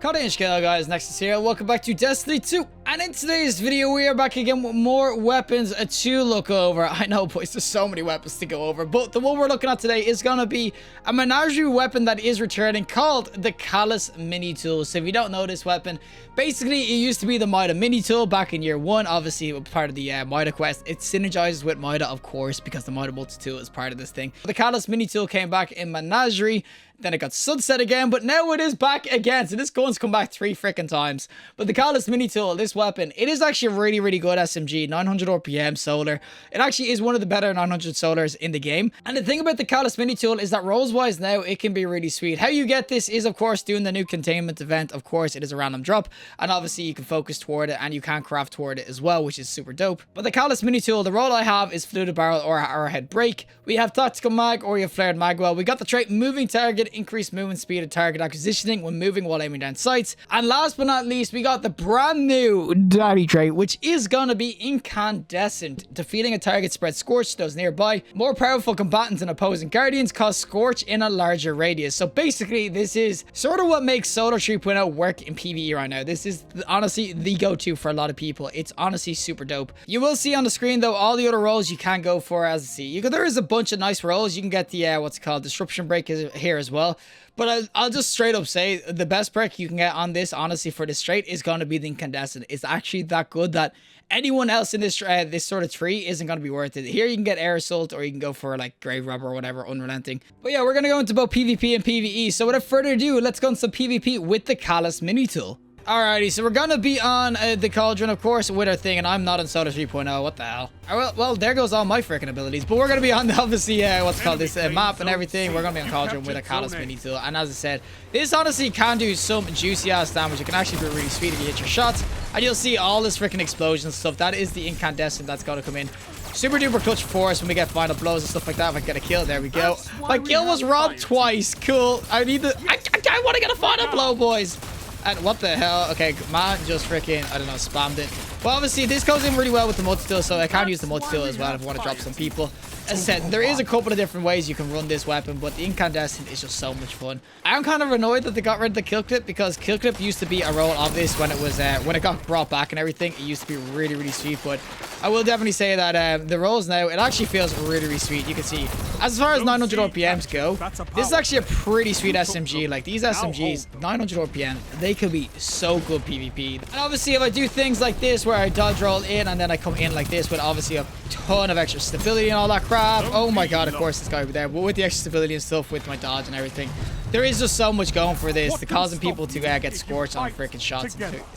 Cutting-edge guys, Nexas here. Welcome back to Destiny 2. And in today's video, we are back again with more weapons to look over. I know, boys, there's so many weapons to go over. But the one we're looking at today is going to be a menagerie weapon that is returning called the Calus Mini tool. So if you don't know this weapon, basically, it used to be the Mida Mini tool back in year 1. Obviously, it was part of the Mida quest. It synergizes with Mida, of course, because the Mida multi-tool is part of this thing. The Calus Mini tool came back in menagerie. Then it got sunset again, but now it is back again. So this gun's come back 3 freaking times. But the Calus Mini tool, this weapon, it is actually a really good SMG. 900 RPM solar. It actually is one of the better 900 solars in the game. And the thing about the Calus Mini tool is that rolls-wise now, it can be really sweet. How you get this is, of course, doing the new containment event. Of course, it is a random drop. And obviously, you can focus toward it and you can craft toward it as well, which is super dope. But the Calus Mini tool, the roll I have is fluted barrel or arrowhead break. We have tactical mag or you have flared magwell. We got the trait moving target, increased movement speed of target acquisitioning when moving while aiming down sights. And last but not least, we got the brand new daddy trait, which is going to be Incandescent. Defeating a target spreads scorch to those nearby. More powerful combatants and opposing guardians cause scorch in a larger radius. So basically, this is sort of what makes Solar 3.0 work in PvE right now. This is honestly the go-to for a lot of people. It's honestly super dope. You will see on the screen, though, all the other roles you can go for. As you see, there is a bunch of nice roles. You can get the what's it called, disruption break here as well. But I'll just straight up say the best perk you can get on this, honestly, for this trait is going to be the Incandescent. It's actually that good that anyone else in this this sort of tree isn't going to be worth it. Here you can get Air Assault or you can go for like Grave Robber or whatever, Unrelenting. But yeah, we're going to go into both PvP and PvE. So without further ado, let's go into some PvP with the Calus Mini tool. Alrighty, so we're gonna be on the Cauldron, of course, with our thing, and I'm not on Solar 3.0. What the hell? Well, there goes all my freaking abilities. But we're gonna be on, obviously, what's called this map and everything. We're gonna be on Cauldron with a Calus Mini tool. And as I said, this honestly can do some juicy ass damage. It can actually be really sweet if you hit your shots. And you'll see all this freaking explosion stuff. That is the Incandescent that's gonna come in. Super duper clutch force when we get final blows and stuff like that. If I get a kill, there we go. My kill was robbed twice. Cool. I need the. I want to get a final blow, boys. And what the hell? Okay, man, just freaking, I don't know, spammed it. Well, obviously, this goes in really well with the multi-tool, so I can use the multi-tool as well if I want to drop some people. As I said, there is a couple of different ways you can run this weapon, but the Incandescent is just so much fun. I'm kind of annoyed that they got rid of the kill clip, because kill clip used to be a role of this when it was when it got brought back and everything. It used to be really sweet, but I will definitely say that the rolls now, it actually feels really sweet. You can see, as far as 900 RPMs go, this is actually a pretty sweet SMG. Like, these SMGs, 900 RPM, they could be so good PvP. And obviously, if I do things like this, where I dodge roll in and then I come in like this with obviously a ton of extra stability and all that crap. Oh my god, of course this guy over there. But with the extra stability and stuff, with my dodge and everything, there is just so much going for this. The causing people to get scorched on freaking shots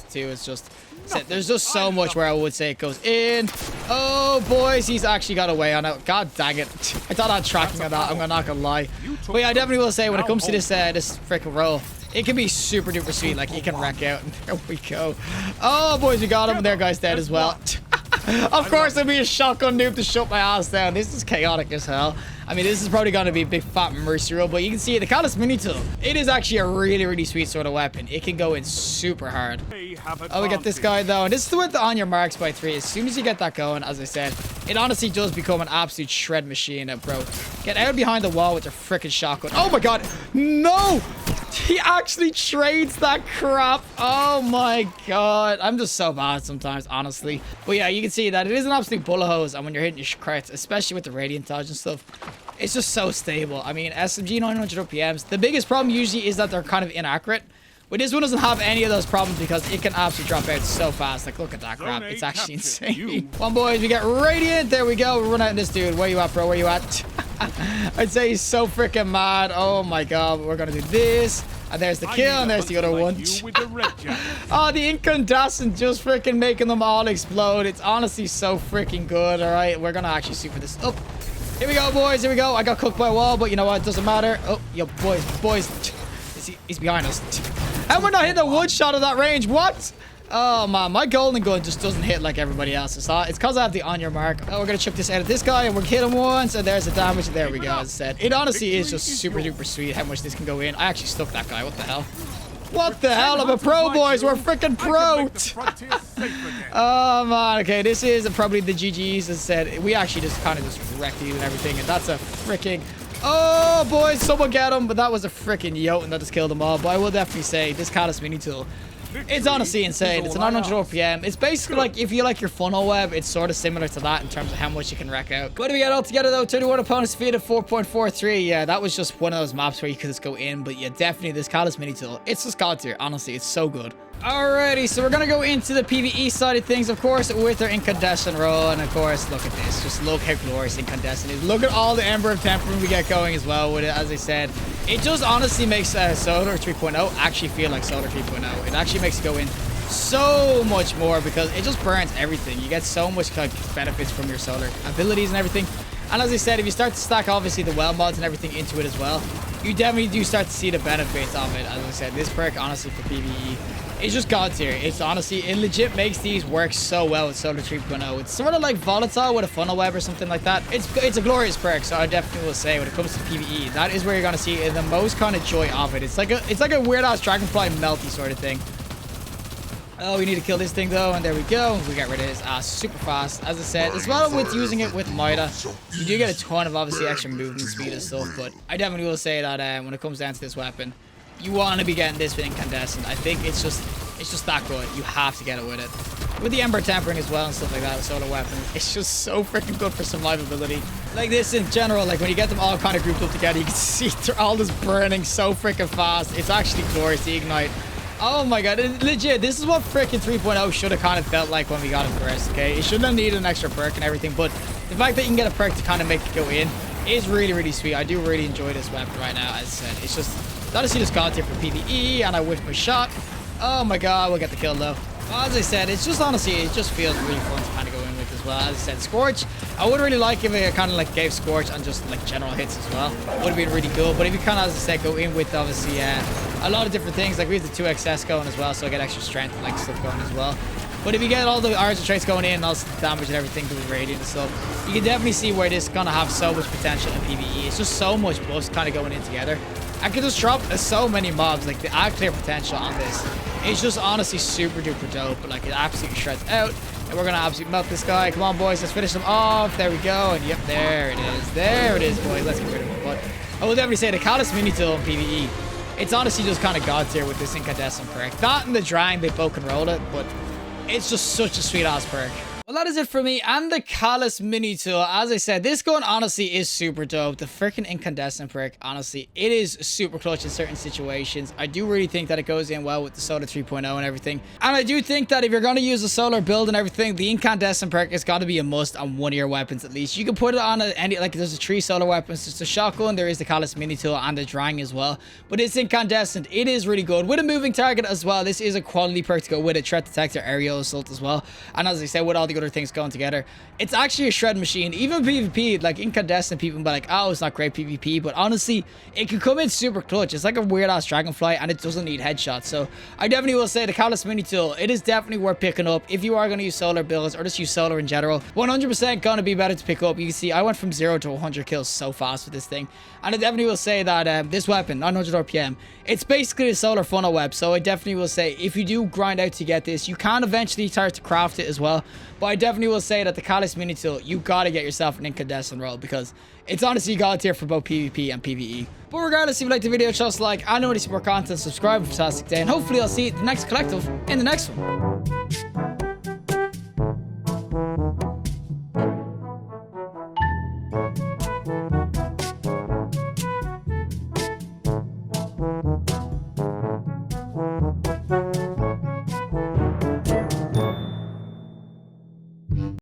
too. It's just, there's just so much where I would say it goes in. Oh boys, he's actually got away on it. God dang it. I thought I had tracking on that. I'm not gonna lie. But yeah, I definitely will say when it comes to this this freaking roll, it can be super duper sweet. Like, it can wreck out. And there we go. Oh boys, we got him. And there guy's dead as well. Of course, there'll be a shotgun noob to shut my ass down. This is chaotic as hell. I mean, this is probably going to be a big fat mercy roll, but you can see the Calus Mini tool. It is actually a really sweet sort of weapon. It can go in super hard. Oh, we got this guy though, and this is with the on your marks by 3. As soon as you get that going, as I said, it honestly does become an absolute shred machine, bro. Get out behind the wall with your freaking shotgun. Oh my god, no! He actually trades that crap. Oh my god. I'm just so bad sometimes, honestly. But yeah, you can see that it is an absolute bullet hose. And when you're hitting your crits, especially with the radiant dodge and stuff, it's just so stable. I mean, SMG 900 RPMs. The biggest problem usually is that they're kind of inaccurate. But this one doesn't have any of those problems because it can absolutely drop out so fast. Like, look at that crap. It's actually insane. Come on, boys. We get radiant. There we go. We're running out this dude. Where you at, bro? Where you at? I'd say he's so freaking mad. Oh my god. We're gonna do this. And there's the kill, and there's the other one. Oh, the Incandescent just freaking making them all explode. It's honestly so freaking good. All right, we're gonna actually super this up. Here we go, boys. Here we go. I got cooked by a wall, but you know what? It doesn't matter. Oh, yo, boys. He's behind us. And we're not hitting a one shot of that range. What? Oh man, my golden gun just doesn't hit like everybody else's. It's because I have the on your mark. Oh, we're gonna chip this out of this guy, and we're gonna hit him once, and there's the damage. There we go. As I said, it honestly is just super duper sweet how much this can go in. I actually stuck that guy. What the hell? What the hell? I'm a pro, boys. We're freaking pro. Oh man. Okay, this is probably the GGs. As I said, we actually just kind of just wrecked it and everything, and that's a freaking Oh, boys, someone get him. But that was a freaking Jotun that just killed them all. But I will definitely say this Calus Mini tool, it's honestly insane. It's a 900 RPM. It's basically like, if you like your Funnelweb, it's sort of similar to that in terms of how much you can wreck out. What do we get all together, though? 31 opponents defeated, 4.43. Yeah, that was just one of those maps where you could just go in. But yeah, definitely this Calus Mini tool, it's just god tier. Honestly, it's so good. Alrighty, so we're gonna go into the PvE side of things, of course, with our Incandescent roll. And of course, look at this. Just look how glorious Incandescent is. Look at all the Ember of Temperament we get going as well with it. As I said, it just honestly makes Solar 3.0 actually feel like Solar 3.0. It actually makes it go in so much more because it just burns everything. You get so much like benefits from your solar abilities and everything. And as I said, if you start to stack obviously the well mods and everything into it as well, you definitely do start to see the benefits of it. As I said, this perk honestly for PvE, it's just god tier. It's honestly, it legit makes these work so well with Solar 3.0. It's sort of like volatile with a Funnelweb or something like that. It's a glorious perk, so I definitely will say when it comes to PvE, that is where you're gonna see the most kind of joy of it. It's like a weird ass dragonfly melty sort of thing. Oh, we need to kill this thing though, and there we go. We got rid of his ass super fast. As I said, as well with using it with Mida, you do get a ton of obviously extra movement speed and stuff, but I definitely will say that when it comes down to this weapon, you want to be getting this with Incandescent. I think it's just that good. You have to get it with it. With the Ember Tempering as well and stuff like that with solar weapons, it's just so freaking good for survivability. Like this in general, like when you get them all kind of grouped up together, you can see they're all just burning so freaking fast. It's actually glorious to ignite. Oh my god, legit, this is what freaking 3.0 should have kind of felt like when we got it first, okay? It shouldn't have needed an extra perk and everything, but the fact that you can get a perk to kind of make it go in is really, really sweet. I do really enjoy this weapon right now, as I said. It's just, honestly just god tier for PvE, and I whiffed my shot. Oh my god, we'll get the kill though. Well, as I said, it's just honestly, it just feels really fun to kind of go in with as well. As I said, Scorch, I would really like if it kind of like gave Scorch on just like general hits as well. Would have been really cool, but if you kind of, as I said, go in with obviously a lot of different things, like we have the 2XS going as well, so I get extra strength and like stuff going as well. But if you get all the origin traits going in and also the damage and everything to the radiant and stuff, you can definitely see where this is gonna have so much potential in PvE. It's just so much bust kind of going in together. I could just drop so many mobs, like the clear potential on this. It's just honestly super duper dope, but like it absolutely shreds out. And we're gonna absolutely melt this guy. Come on, boys, let's finish him off. There we go. And yep, there it is. There it is, boys. Let's get rid of him. But I will definitely say the Calus Mini tool in PvE, it's honestly just kind of god tier with this Incandescent perk. That and the Drang, they both can roll it, but it's just such a sweet ass perk. Well, that is it for me and the Calus Mini tool. As I said, this gun honestly is super dope. The freaking Incandescent perk, honestly, it is super clutch in certain situations. I do really think that it goes in well with the Solar 3.0 and everything. And I do think that if you're going to use a solar build and everything, the Incandescent perk has got to be a must on one of your weapons at least. You can put it on any, like there's a 3 solar weapons. There's the shotgun, there is the Calus Mini tool and the Drang as well. But it's Incandescent. It is really good. With a moving target as well, this is a quality perk to go with it. Threat detector, aerial assault as well. And as I said, with all the other things going together, it's actually a shred machine. Even PvP, like Incandescent, people can be like, oh, it's not great PvP, but honestly, it can come in super clutch. It's like a weird ass dragonfly and it doesn't need headshots. So I definitely will say the Calus Mini tool, it is definitely worth picking up if you are going to use solar builds or just use solar in general. 100% going to be better to pick up. You can see I went from 0 to 100 kills so fast with this thing, and I definitely will say that this weapon, 900 RPM, it's basically a solar Funnelweb. So I definitely will say if you do grind out to get this, you can eventually start to craft it as well. But I definitely will say that the Calus Mini tool, you gotta get yourself an Incandescent roll because it's honestly god tier for both PvP and PvE. But regardless, if you like the video, show us a like. I know any more content, subscribe, fantastic day, and hopefully I'll see you at the next collective in the next one.